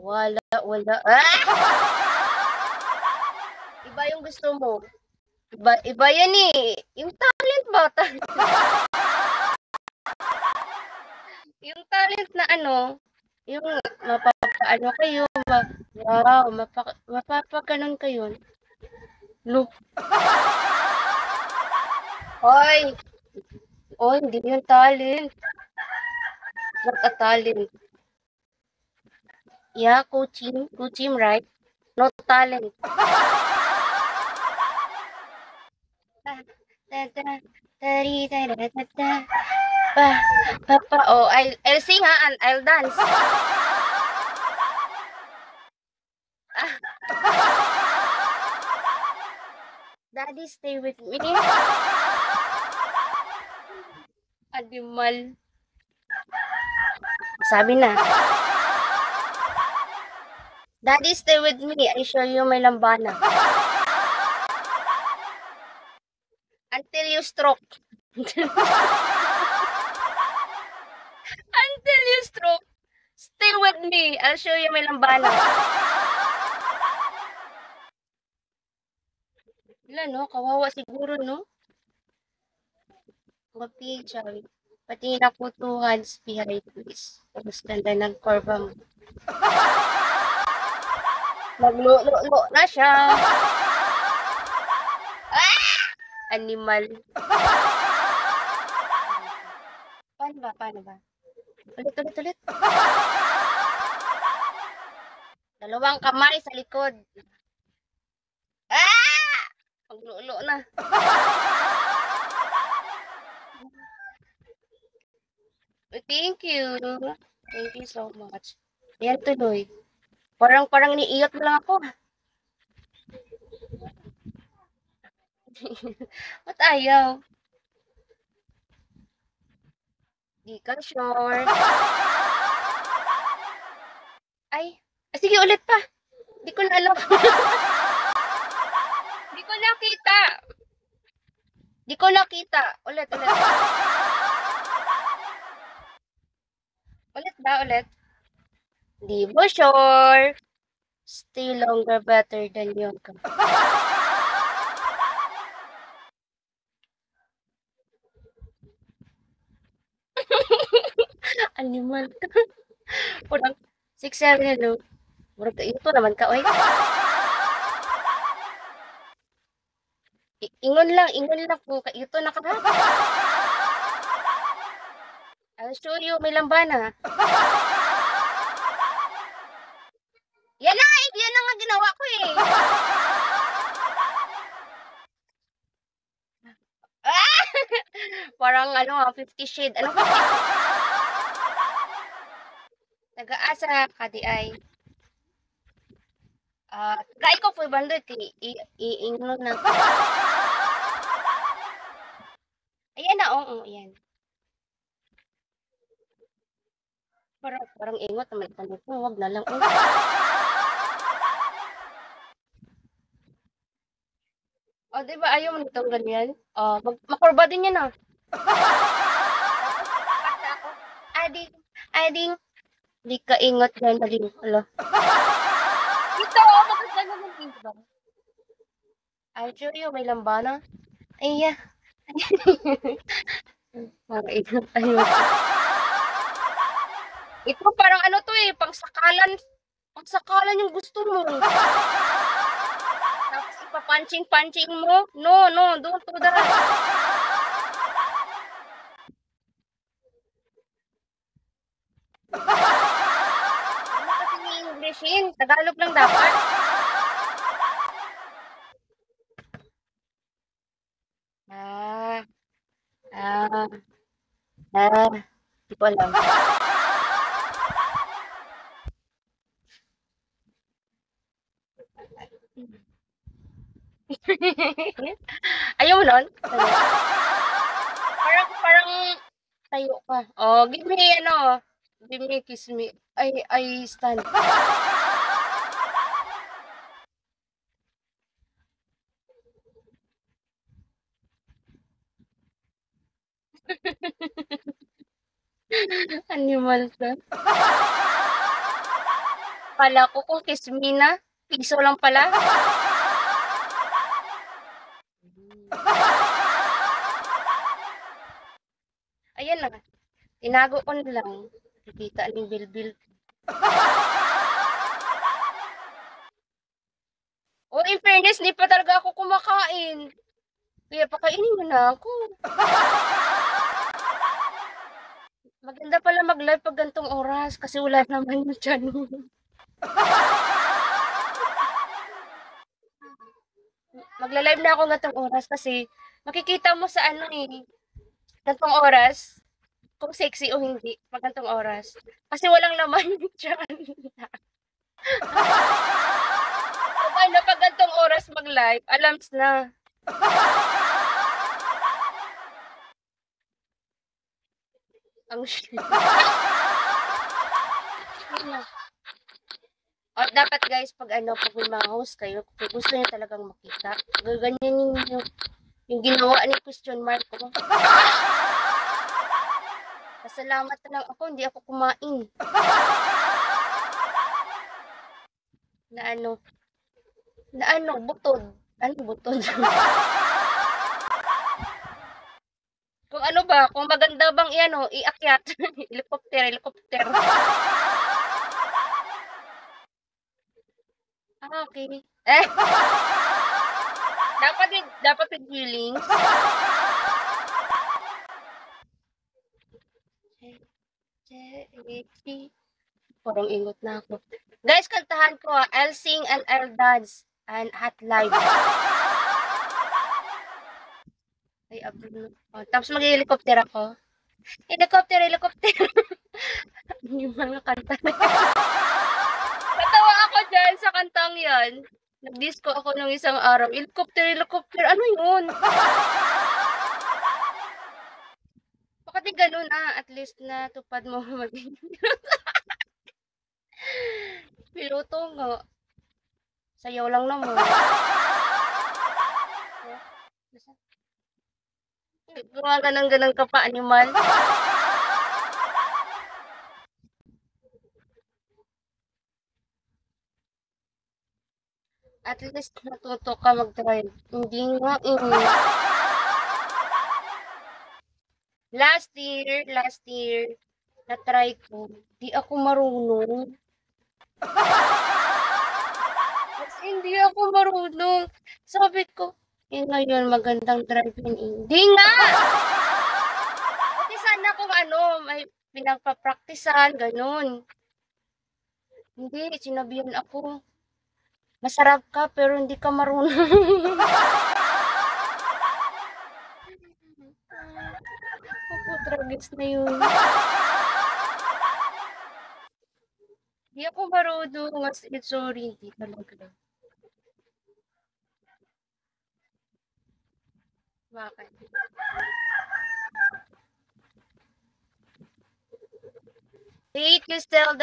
Wala, wala. Ah! Iba yung gusto mo. Iba yan eh. Yung talent ba? Yung talent na ano, yung mapapaano kayo, wow, mapapaganon kayo. Look. Hoy! Oh, hindi yung talent. Not a talent. Yeah, coaching, right? No talent. Oh, I'll sing ha, and I'll dance. Daddy, stay with me. Animal. Sabi na. Daddy, stay with me. I show you my lambana. Until you stroke. Until you stroke. Stay with me. I'll show you my lambana. Wala, no? Kawawa siguro, no? Mapi, sorry. Pati na po 2 hands behind please. Tapos ganda ng kurba mo. Naglulo na siya. Ah! Animal. Paano ba? Ulit. Dalawang kamay sa likod. Ah! Paglulo na. Thank you. Thank you so much. Yan tuloy. Parang niiyot mo lang ako. Ba't ayaw? Di ka sure. Ay, sige ulit pa. Di ko na alam. Di ko nakita. Di ko nakita. Ulit. Ulit. Di mo sure. Stay longer better than yoga. Animal ka. Parang 6-7 hello. Murag ito naman ka, oy. Ingon lang po. Ito na ka. I'll show you, may lambana. Yan na nga ginawa ko eh. Ah! Parang 50 shade. Ano 50? Taga-asa ka di ay. Taga ko po bandot ingon na. Ayan na, oo, yan. Parang ingot naman tanong ko, wag na lang. Oh, di ba ayaw mo nitong ganyan? Oh, makurba din yan ah. Tapos ako, ading, di ka ingot yan, ading, alo. Ito, maganda naman dito ba? I'll show you, may lambana. Ay, parang ingot, ayun. Ito parang to eh, pangsakalan yung gusto mo. Tapos ipapunching mo. No, don't do that. Ano kasi ni Englishin? Tagalog lang dapat. Di ko alam. Ayaw mo nun? Parang tayo ka. Oh, give me, kiss me. I stand. Animal ka. Akala ko kung kismina, piso lang pala. Ayan na, tinago ko na lang. Nakikita ng bilbil. Oh, in fairness, di pa talaga ako kumakain. Kaya pakainin mo na ako. Maganda pala mag-live pag gantong oras kasi wala naman yung tiyan mo. Magla-live na ako gantong oras kasi makikita mo sa ano eh, gantong oras, kung sexy o hindi, pag gantong oras. Kasi walang laman yung tiyan. Pag ano, pag gantong oras mag-live, alams na. Ang shit. At dapat guys, pag ano, pag may mga host kayo, kung gusto niyo talagang makita, ganyan yung ginawa ni question mark ko. Pasalamat na lang ako, hindi ako kumain. Na ano, butod. Ano butod? Kung ano ba, kung maganda bang iano, iakyat. Helicopter, helicopter. Ah, okay. Eh, dapat with feelings. Parang ingot na ako. Guys, kantahan ko ah. I'll sing and I'll dance. And hot live. Ay, abro. Oh, tapos mag-helicopter ako. Helicopter, helicopter. Yung mga kanta na yan. Natawa ako dyan sa kantang yan. Nag-disco ako ng isang araw. Helicopter, helicopter. Ano yun? Bakit di ganun ah? At least na tupad mo maging piloto nga. Sayaw lang naman. Mga ganang-ganang ka pa, animal. At least natuto ka mag-drive. Hindi nga eh. Last year, na-try ko. Di ako marunong. Kasi hindi ako marunong. Sabi ko, eh ngayon magandang driving eh. Di nga! Buti sana kung ano, may pinagpa-practicean, ganun. Hindi, sinabihan ako. Masarap ka pero hindi ka marunong. Ako, tragis na yun. Hindi ako marunong. As in, sorry, hindi talaga. Bakit? Wait, you still